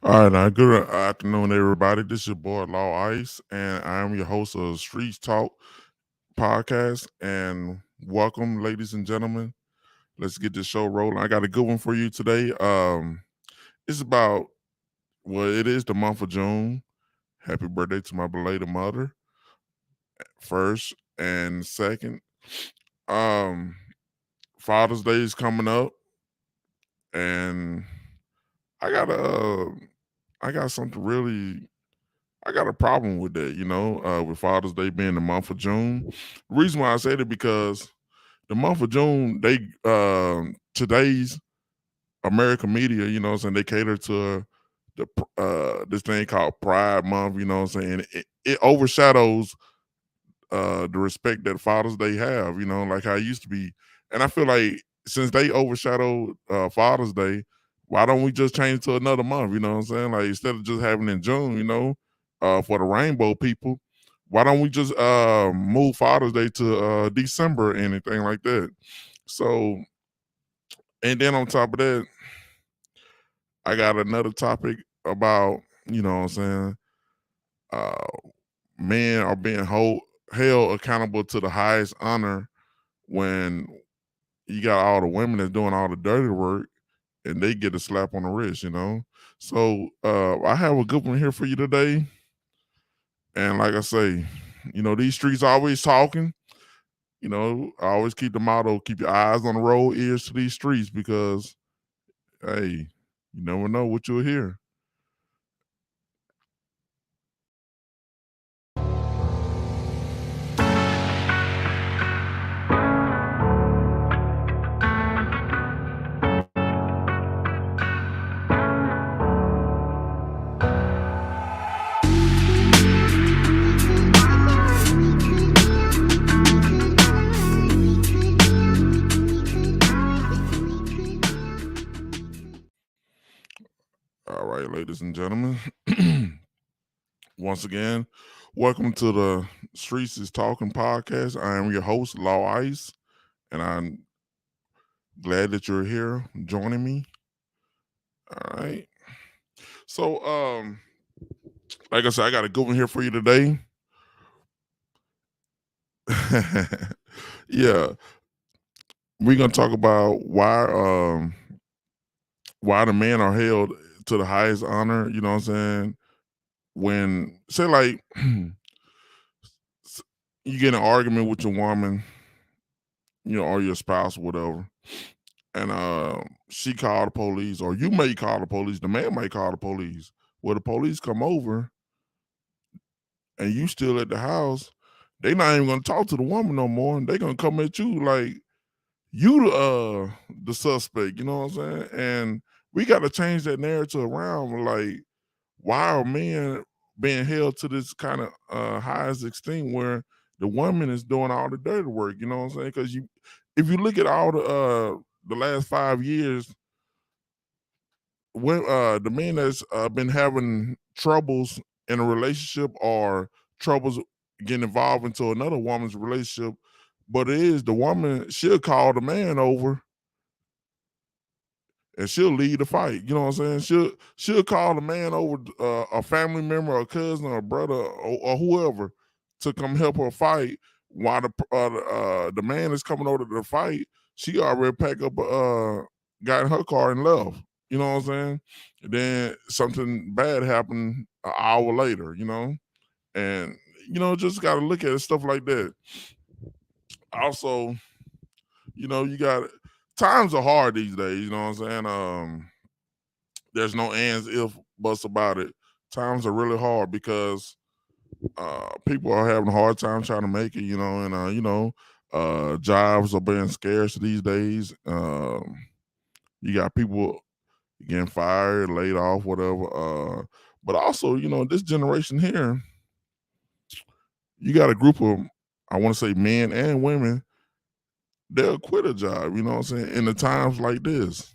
All right, now good afternoon, everybody. This is your boy Law Ice, and I am your host of Streets Talk podcast. And welcome, ladies and gentlemen. Let's get this show rolling. I got a good one for you today. It's about it is the month of June. Happy birthday to my belated mother, first and second. Um, Father's Day is coming up, and I got a, I got something really I got a problem with that, with Father's Day being the month of June. The reason why I said it because the month of June, today's American media, what I'm saying, they cater to this thing called Pride Month, what I'm saying. It overshadows the respect that Father's Day have, like how it used to be. And I feel like since they overshadowed Father's Day, why don't we just change it to another month? You know what I'm saying? Like instead of just having it in June, for the rainbow people, why don't we just move Father's Day to December or anything like that? So, and then on top of that, I got another topic about, you know what I'm saying, uh, men are being held accountable to the highest honor when you got all the women that's doing all the dirty work and they get a slap on the wrist. So I have a good one here for you today. And like I say, these streets always talking. I always keep the motto, keep your eyes on the road, ears to these streets, because hey, you never know what you'll hear. All right, ladies and gentlemen. Once again, welcome to the Streets is Talking podcast. I am your host, Law Ice, and I'm glad that you're here joining me. All right. So, like I said, I got a good one here for you today. Yeah, we're gonna talk about why the men are held to the highest honor. You know what I'm saying? When say like you get in an argument with your woman, or your spouse, or whatever, and she called the police, or you may call the police. The man may call the police. Well, the police come over, and you still at the house. They not even gonna talk to the woman no more. They gonna come at you like you the suspect. You know what I'm saying? And we got to change that narrative around. Like, why are men being held to this kind of highest extent where the woman is doing all the dirty work? You know what I'm saying? Because if you look at all the last 5 years, when the men that's been having troubles in a relationship or troubles getting involved into another woman's relationship, but it is the woman, she'll call the man over and she'll lead the fight. You know what I'm saying? She'll call the man over, a family member, or a cousin, or a brother, or whoever, to come help her fight. While the man is coming over to the fight, she already packed up, got in her car and left. You know what I'm saying? And then something bad happened an hour later. And just got to look at it, stuff like that. Also, you got times are hard these days. You know what I'm saying? There's no ands, if, buts about it. Times are really hard because people are having a hard time trying to make it, and jobs are being scarce these days. You got people getting fired, laid off, whatever. But also, this generation here, you got a group of, I want to say, men and women, they'll quit a job, you know what I'm saying, in the times like this.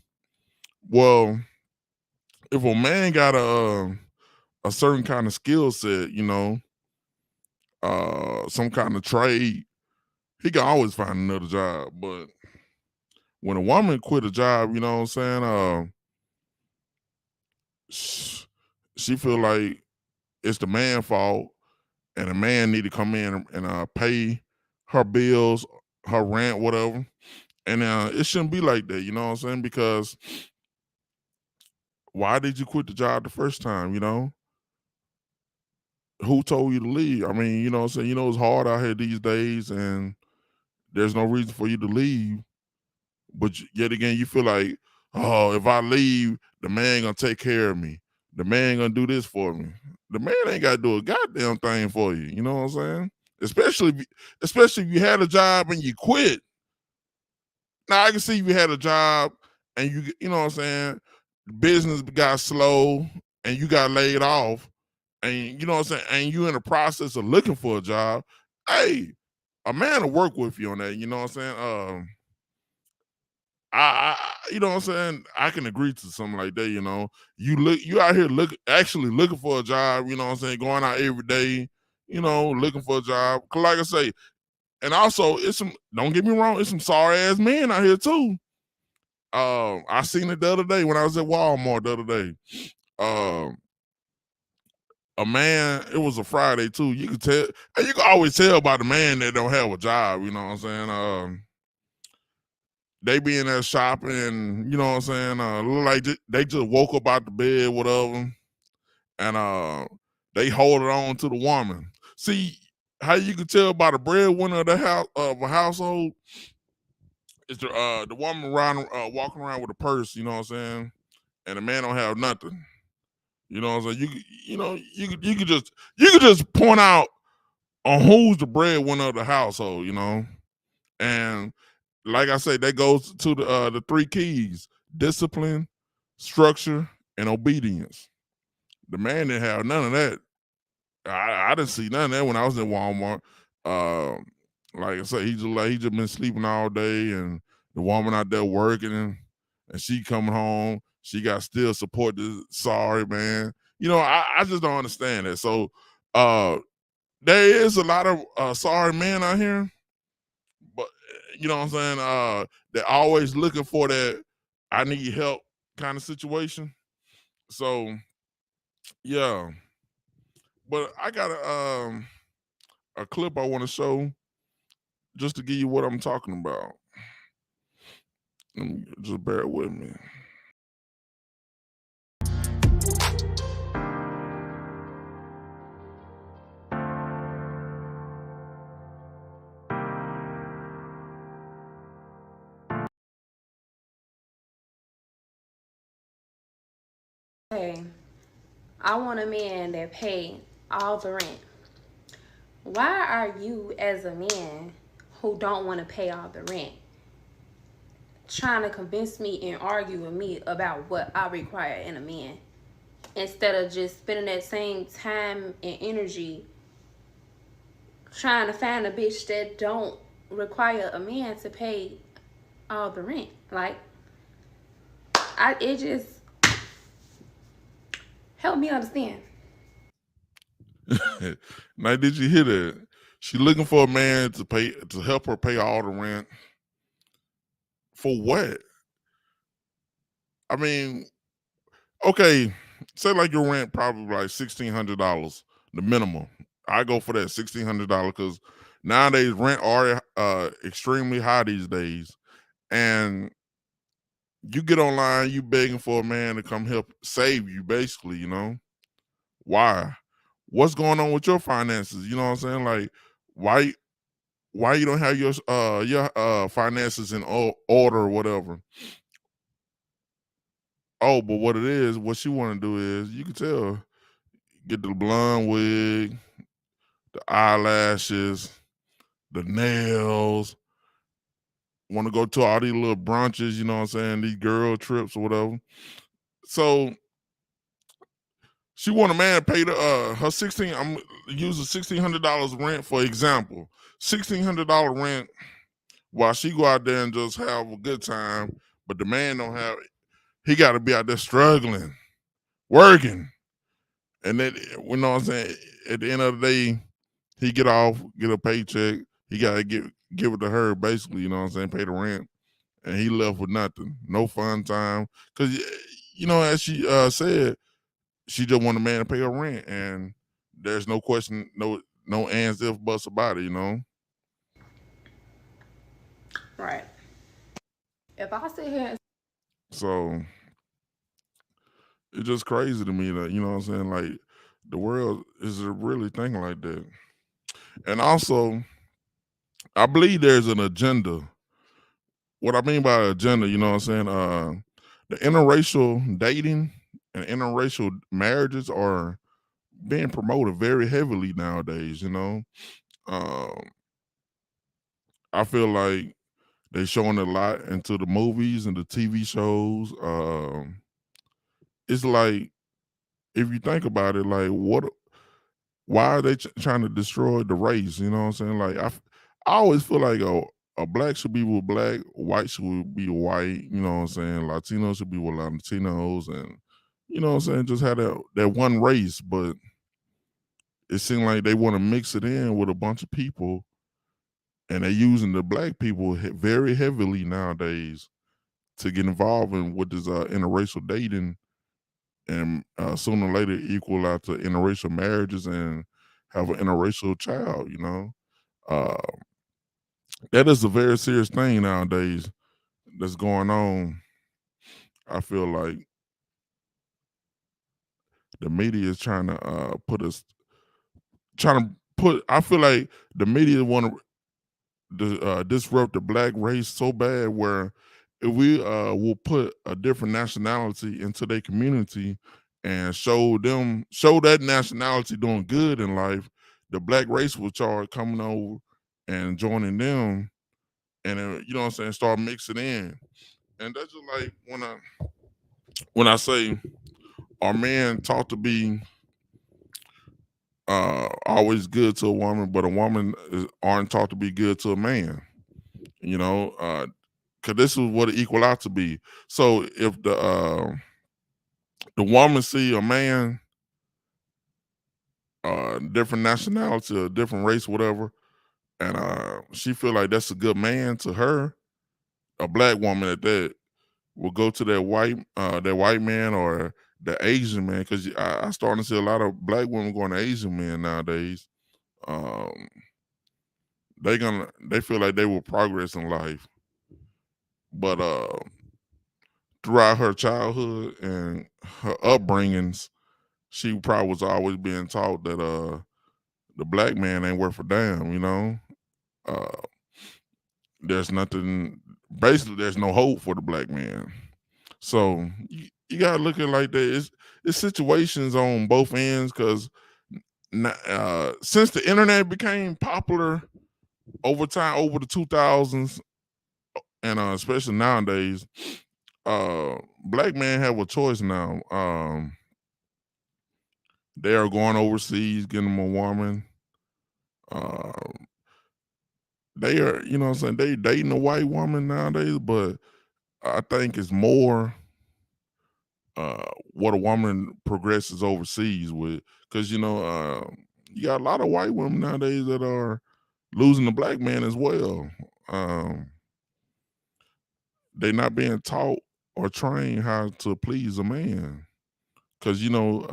Well, if a man got a certain kind of skill set, some kind of trade, he can always find another job. But when a woman quit a job, you know what I'm saying, she feel like it's the man's fault, and the man need to come in and pay her bills, her rent, whatever. And it shouldn't be like that, you know what I'm saying? Because why did you quit the job the first time, you know? Who told you to leave? I mean, you know what I'm saying? You know it's hard out here these days, and there's no reason for you to leave. But yet again, you feel like, oh, if I leave, the man gonna take care of me. The man gonna do this for me. The man ain't gotta do a goddamn thing for you. You know what I'm saying? Especially if you had a job and you quit. Now I can see you had a job and you know what I'm saying, business got slow and you got laid off, and you know what I'm saying, and you in the process of looking for a job. Hey, a man will work with you on that. You know what I'm saying? You know what I'm saying? I can agree to something like that. You know, you out here actually looking for a job. You know what I'm saying? Going out every day. You know, looking for a job. 'Cause like I say, and also it's some. Don't get me wrong. It's some sorry ass men out here too. I seen it the other day when I was at Walmart the other day. A man, it was a Friday too. You could tell, and you can always tell by the man that don't have a job. You know what I'm saying? They be in there shopping, and you know what I'm saying. Look like they just woke up out the bed, whatever, and they hold it on to the woman. See how you can tell by the breadwinner of the house of a household is the woman walking around with a purse. You know what I'm saying, and the man don't have nothing. You know what I'm saying? You could just point out on who's the breadwinner of the household. You know, and like I say, that goes to the three keys: discipline, structure, and obedience. The man didn't have none of that. I didn't see none of that when I was in Walmart. Like I said, he just been sleeping all day, and the woman out there working, and she coming home. She got still support. Sorry, man. You know, I just don't understand that. So there is a lot of sorry men out here, but you know what I'm saying? They're always looking for that I need help kind of situation. So yeah. But I got a clip I want to show just to give you what I'm talking about. Just bear with me. Hey, I want a man that pay all the rent. Why are you, as a man who don't want to pay all the rent, trying to convince me and argue with me about what I require in a man, instead of just spending that same time and energy trying to find a bitch that don't require a man to pay all the rent? Like, it just help me understand. Now, did you hear that? She looking for a man to help her pay all the rent. For what? I mean, okay, say like your rent probably like $1,600, the minimum. I go for that $1,600 because nowadays rent are extremely high these days, and you get online, you begging for a man to come help save you, basically. You know why? What's going on with your finances? You know what I'm saying? Like why why you don't have your finances in order or whatever. Oh, but what it is, what she want to do is, you can tell, get the blonde wig, the eyelashes, the nails. Want to go to all these little brunches, you know what I'm saying? These girl trips or whatever. So she want a man to pay her 16. I'm using $1,600 rent for example. $1,600 rent while she go out there and just have a good time, but the man don't have. He got to be out there struggling, working, and then you know what I'm saying. At the end of the day, he get off, get a paycheck. He got to give it to her, basically. You know what I'm saying? Pay the rent, and he left with nothing, no fun time. Because you know, as she said, she just want a man to pay her rent, and there's no question, no ands, if, buts about it, you know. Right. If I sit here and So it's just crazy to me that, you know what I'm saying, like the world is really thinking like that. And also, I believe there's an agenda. What I mean by agenda, you know what I'm saying? The interracial dating and interracial marriages are being promoted very heavily nowadays, you know. Um, I feel like they showing a lot into the movies and the TV shows. It's like, if you think about it, like why are they trying to destroy the race? You know what I'm saying? Like I always feel like a black should be with black, white should be white. You know what I'm saying? Latinos should be with Latinos, and you know what I'm saying? Just have that one race. But it seems like they want to mix it in with a bunch of people, and they're using the black people very heavily nowadays to get involved in what is interracial dating, and sooner or later equal out to interracial marriages and have an interracial child. You know, uh, that is a very serious thing nowadays that's going on. I feel like the media is trying to put. I feel like the media want to disrupt the black race so bad, where if we will put a different nationality into their community and show that nationality doing good in life, the black race will start coming over and joining them, and you know what I'm saying, start mixing in. And that's just like when I say, are men taught to be always good to a woman, but a woman aren't taught to be good to a man, you know, because this is what it equal out to be. So if the woman see a man, different nationality, a different race, whatever, and she feel like that's a good man to her, a black woman at that, will go to that white man or the Asian man, because I starting to see a lot of black women going to Asian men nowadays. Um, they feel like they will progress in life, but throughout her childhood and her upbringings, she probably was always being taught that the black man ain't worth a damn. You know, uh, there's nothing. Basically, there's no hope for the black man. So you gotta look at it like that. It's situations on both ends, because since the internet became popular over time, over the 2000s, and especially nowadays, black men have a choice now. They are going overseas, getting them a woman. Uh, they are, you know what I'm saying, they dating a white woman nowadays, but I think it's more what a woman progresses overseas with, because you know, you got a lot of white women nowadays that are losing the black man as well. Um, they're not being taught or trained how to please a man, because you know,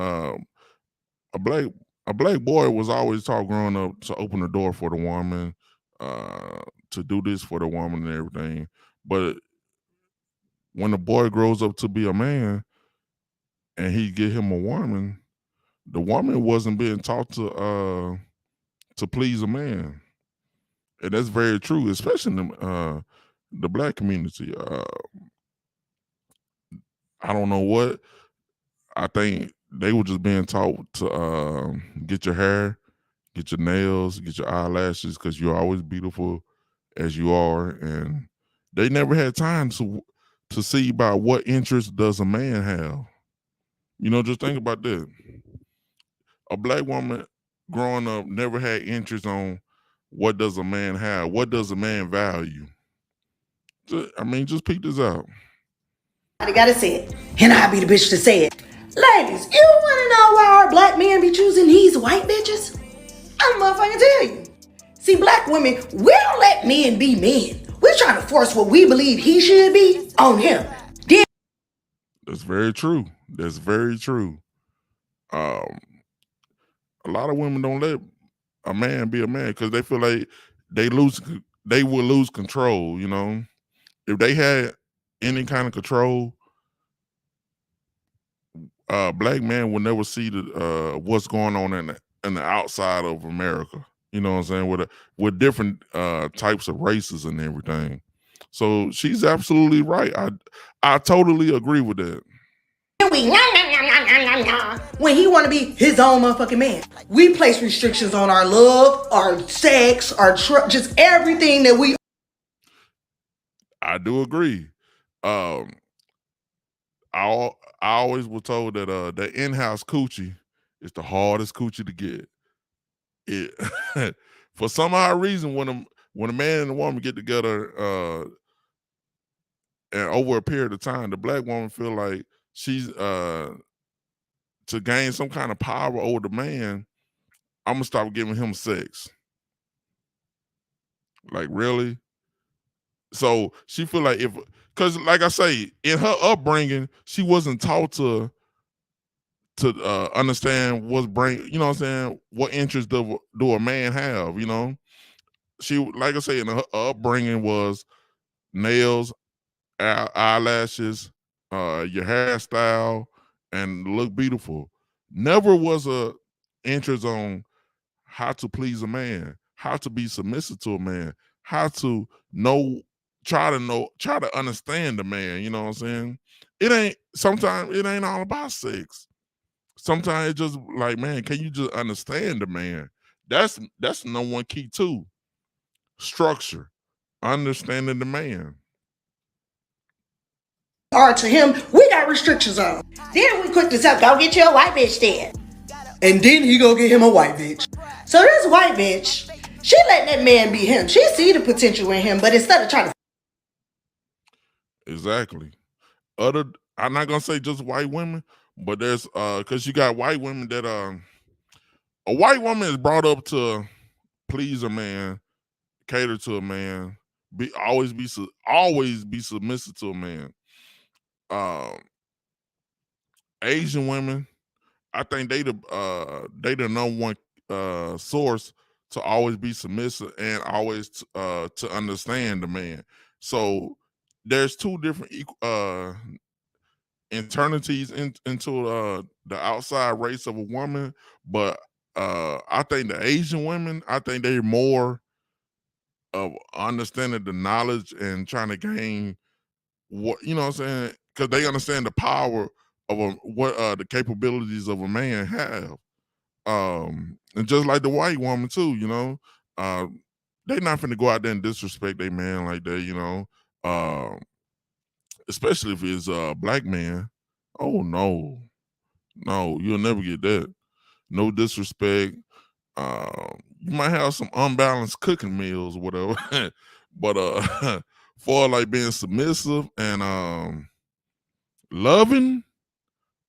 a black a black boy was always taught growing up to open the door for the woman, uh, to do this for the woman and everything. But when the boy grows up to be a man and he get him a woman, the woman wasn't being taught to please a man, and that's very true, especially in the black community. I don't know what, I think they were just being taught to get your hair, get your nails, get your eyelashes, because you're always beautiful as you are, and they never had time to see about what interest does a man have. You know, just think about that. A black woman growing up never had interest on what does a man have, what does a man value. I mean, just peek this out. I gotta say it, and I be the bitch to say it. Ladies, you wanna know why our black men be choosing these white bitches? I'm motherfucking tell you. See, black women, we don't let men be men. We're trying to force what we believe he should be on him. That's very true. That's very true. Um, a lot of women don't let a man be a man because they feel like they will lose control. You know, if they had any kind of control, black man will never see what's going on in the outside of America. You know what I'm saying? With different types of races and everything. So she's absolutely right. I totally agree with that. When he want to be his own motherfucking man, we place restrictions on our love, our sex, our just everything that we. I do agree. I always was told that the in-house coochie is the hardest coochie to get. It for some odd reason when a man and a woman get together and over a period of time, the black woman feel like she's to gain some kind of power over the man, I'm gonna stop giving him sex. Like, really? So she feel like because like I say, in her upbringing, she wasn't taught to understand you know what I'm saying, what interest do a man have, you know? She, like I say, in her upbringing was nails, eyelashes, your hairstyle, and look beautiful. Never was a interest on how to please a man, how to be submissive to a man, how to try to understand the man. You know what I'm saying? Sometimes it ain't all about sex. Sometimes it's just like, man, can you just understand the man? That's no one key too. Structure, understanding the man. Are to him, we got restrictions on. Then we quick to tell, go get you a white bitch then. And then he go get him a white bitch. So this white bitch, she let that man be him. She see the potential in him, but instead of trying to. Exactly. I'm not gonna say just white women, but there's because you got white women that a white woman is brought up to please a man, cater to a man, always be submissive to a man. Asian women, I think they the number one source to always be submissive and always to understand the man. So there's two different internalities into the outside race of a woman, but I think the Asian women, I think they're more of understanding the knowledge and trying to gain what, you know what I'm saying, because they understand the power of what the capabilities of a man have. And just like the white woman too, you know, they not finna go out there and disrespect their man like that, you know. Especially if it's a black man. Oh no, you'll never get that. No disrespect. You might have some unbalanced cooking meals or whatever, but for like being submissive and loving,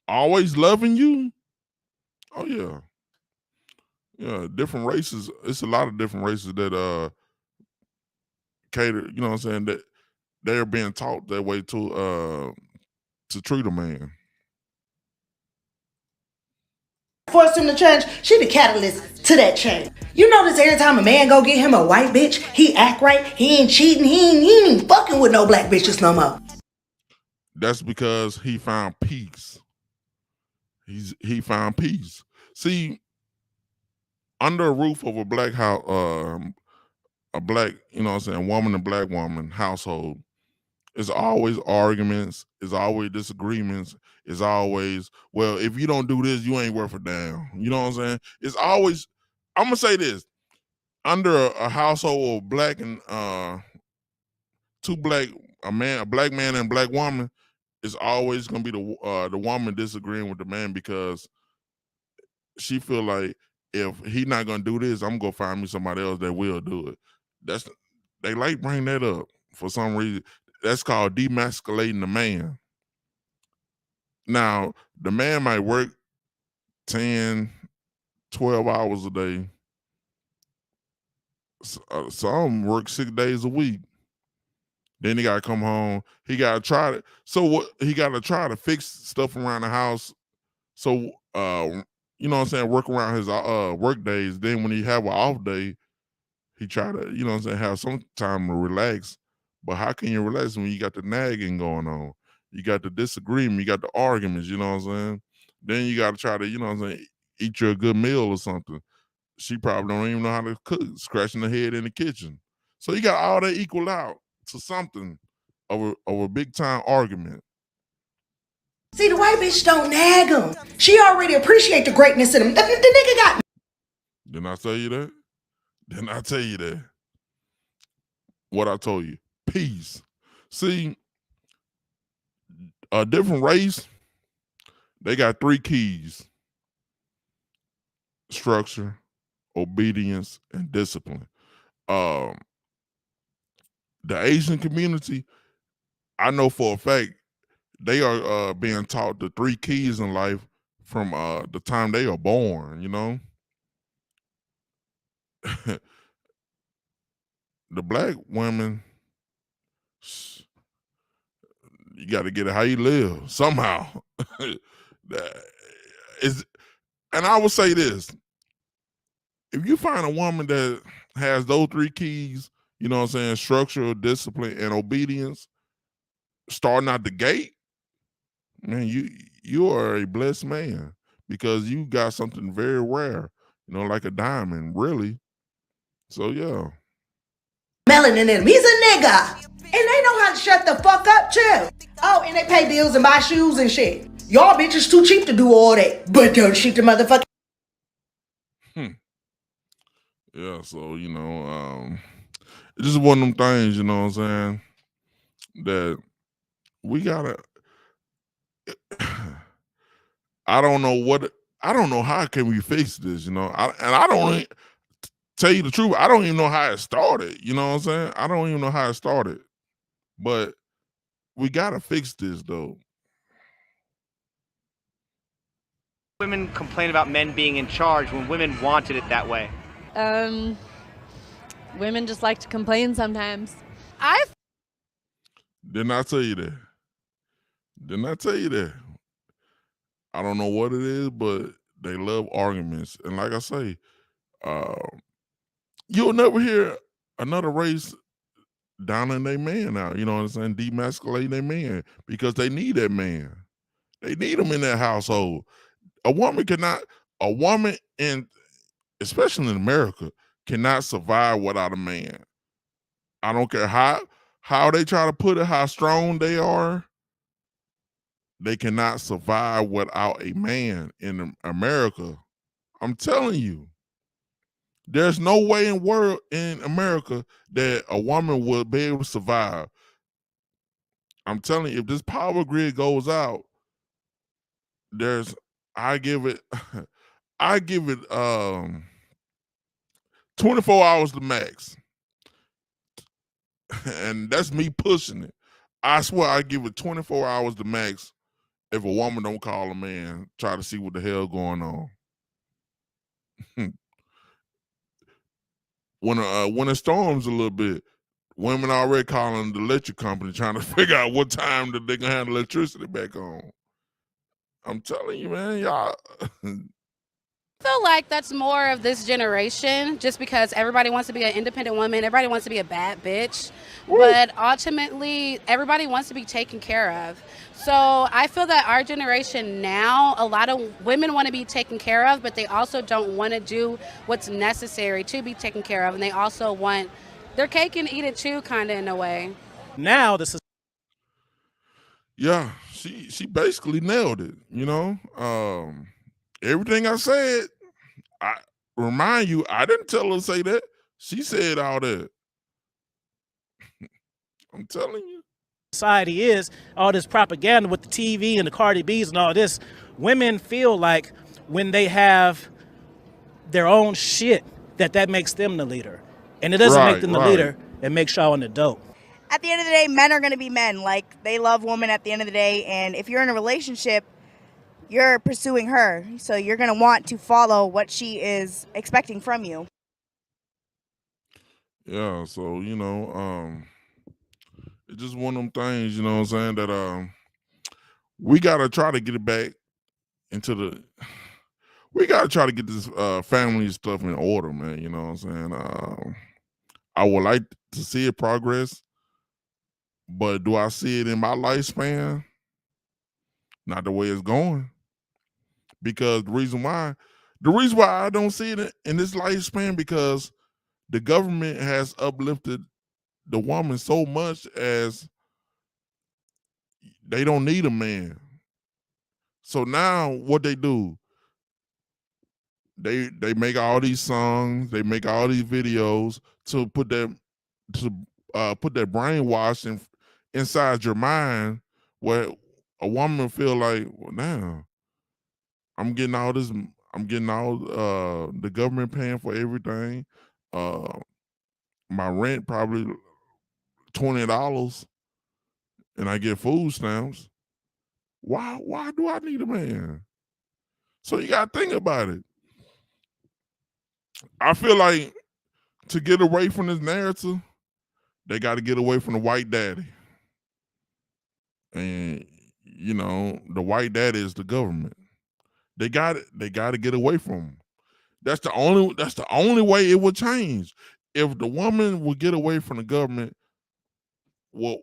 always loving you. Oh yeah. Yeah, different races. It's a lot of different races that cater, you know what I'm saying, that they're being taught that way to treat a man. Force him to change, she the catalyst to that change. You notice every time a man go get him a white bitch, he act right, he ain't cheating, he ain't even fucking with no black bitches no more. That's because he found peace. He found peace. See, under a roof of a black house, a black, you know what I'm saying, woman and black woman household, it's always arguments, it's always disagreements, it's always, well, if you don't do this, you ain't worth a damn. You know what I'm saying? It's always, I'm gonna say this, under a household of black and a black man and black woman, it's always gonna be the woman disagreeing with the man because she feel like if he not gonna do this, I'm gonna find me somebody else that will do it. They like bring that up for some reason. That's called demasculating the man. Now, the man might work 10, 12 hours a day. Some work 6 days a week. Then he gotta come home. He gotta try to. So what? He gotta try to fix stuff around the house. So you know what I'm saying, work around his work days. Then when he have an off day, he try to, you know what I'm saying, have some time to relax. But how can you relax when you got the nagging going on? You got the disagreement, you got the arguments, you know what I'm saying? Then you got to try to, you know what I'm saying, eat you a good meal or something. She probably don't even know how to cook, scratching her head in the kitchen. So you got all that equal out to something of a big time argument. See, the white bitch don't nag him. She already appreciate the greatness in him. The nigga got. Didn't I tell you that? Didn't I tell you that? What I told you. Peace. See, a different race, they got 3 keys: structure, obedience, and discipline. The Asian community, I know for a fact, they are being taught the 3 keys in life from the time they are born, you know? The black women, you got to get it how you live somehow. And I will say this: if you find a woman that has those 3 keys, you know what I'm saying, structure, discipline, and obedience, starting out the gate, man, you are a blessed man, because you got something very rare, you know, like a diamond, really. So yeah. Melanin in him. He's a nigga. And they know how to shut the fuck up too. Oh, and they pay bills and buy shoes and shit. Y'all bitches too cheap to do all that. But don't shoot the motherfucker. Yeah, so you know, it's just one of them things, you know what I'm saying, that we gotta I don't know how can we fix this, you know. I don't tell you the truth, I don't even know how it started, you know what I'm saying? I don't even know how it started. But we gotta fix this though. Women complain about men being in charge when women wanted it that way. Women just like to complain sometimes. Didn't I tell you that? Didn't I tell you that? I don't know what it is, but they love arguments. And like I say, you'll never hear another race downing their man out, you know what I'm saying, demasculating their man, because they need that man. They need him in that household. A woman, in, especially in America, cannot survive without a man. I don't care how they try to put it, how strong they are. They cannot survive without a man in America. I'm telling you. There's no way in America that a woman would be able to survive. I'm telling you, if this power grid goes out, I give it 24 hours the max. And that's me pushing it. I swear I give it 24 hours the max if a woman don't call a man, try to see what the hell going on. When it storms a little bit, women already calling the electric company trying to figure out what time that they can have the electricity back on. I'm telling you, man, y'all. I feel like that's more of this generation, just because everybody wants to be an independent woman, everybody wants to be a bad bitch, but ultimately everybody wants to be taken care of. So I feel that our generation now, a lot of women want to be taken care of, but they also don't want to do what's necessary to be taken care of, and they also want their cake and eat it too, kind of, in a way. Now this is. Yeah, she basically nailed it, you know. Everything I said, I remind you, I didn't tell her to say that. She said all that. I'm telling you. Society is all this propaganda with the TV and the Cardi B's and all this. Women feel like when they have their own shit, that makes them the leader. And it doesn't make them the leader. It makes y'all an adult. At the end of the day, men are going to be men. Like, they love women at the end of the day. And if you're in a relationship, you're pursuing her. So you're going to want to follow what she is expecting from you. Yeah, so, you know, it's just one of them things, you know what I'm saying, that we got to try to get it back into we gotta try to get this family stuff in order, man. You know what I'm saying? I would like to see it progress, but do I see it in my lifespan? Not the way it's going. Because the reason why I don't see it in this lifespan, because the government has uplifted the woman so much as they don't need a man. So now what they do, they make all these songs, they make all these videos to put that brainwash inside your mind, where a woman feel like, well, now I'm getting all the government paying for everything. My rent probably $20 and I get food stamps. Why do I need a man? So you gotta think about it. I feel like to get away from this narrative, they got to get away from the white daddy. And you know, the white daddy is the government. They got to get away from him. That's the only way it would change. If the woman would get away from the government, well,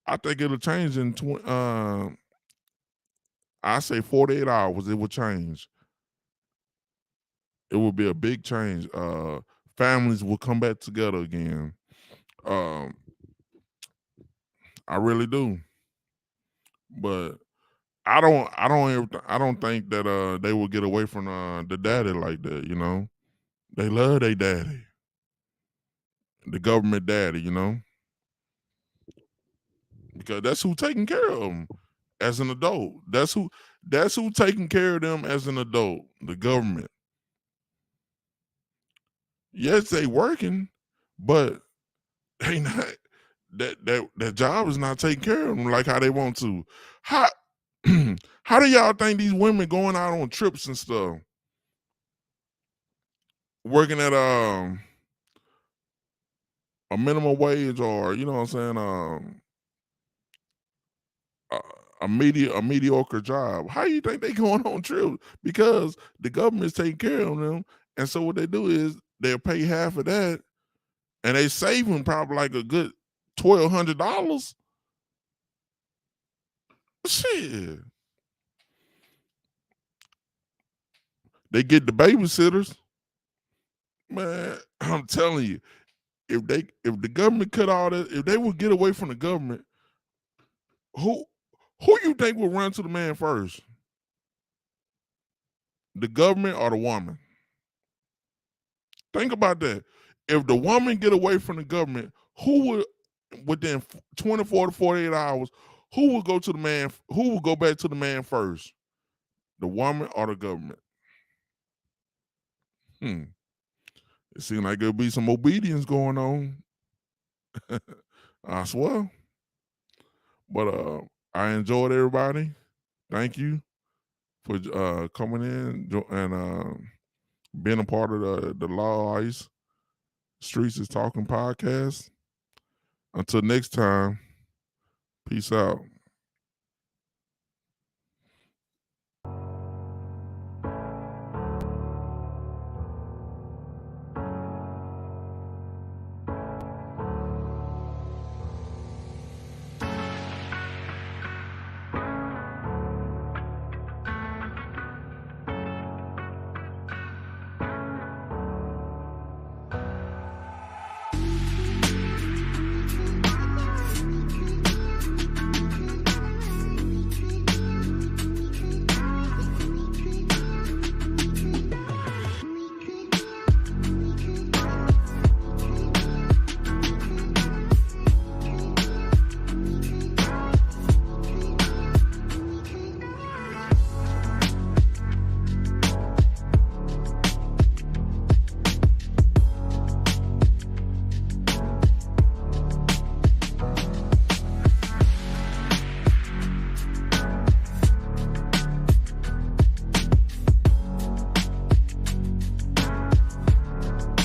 I think it'll change in I say 48 hours. It will change. It will be a big change. Families will come back together again. I really do. But I don't think that they will get away from the daddy like that. You know, they love their daddy, the government daddy. You know, because that's who taking care of them as an adult. That's who taking care of them as an adult. The government. Yes, they working, but they not that job is not taking care of them like how they want to. How how do y'all think these women going out on trips and stuff, working at a minimum wage, or you know what I'm saying, a mediocre job? How you think they going on trips? Because the government's taking care of them, and so what they do is they'll pay half of that, and they saving probably like a good $1,200. Shit. They get the babysitters. Man, I'm telling you, if the government cut all that, if they would get away from the government, who you think will run to the man first? The government or the woman? Think about that. If the woman get away from the government, who would, within 24 to 48 hours, who will go to the man? Who will go back to the man first? The woman or the government? It seems like there'll be some obedience going on. I swear. But I enjoyed everybody. Thank you for coming in and being a part of the Law Ice Streets is Talking podcast. Until next time, peace out.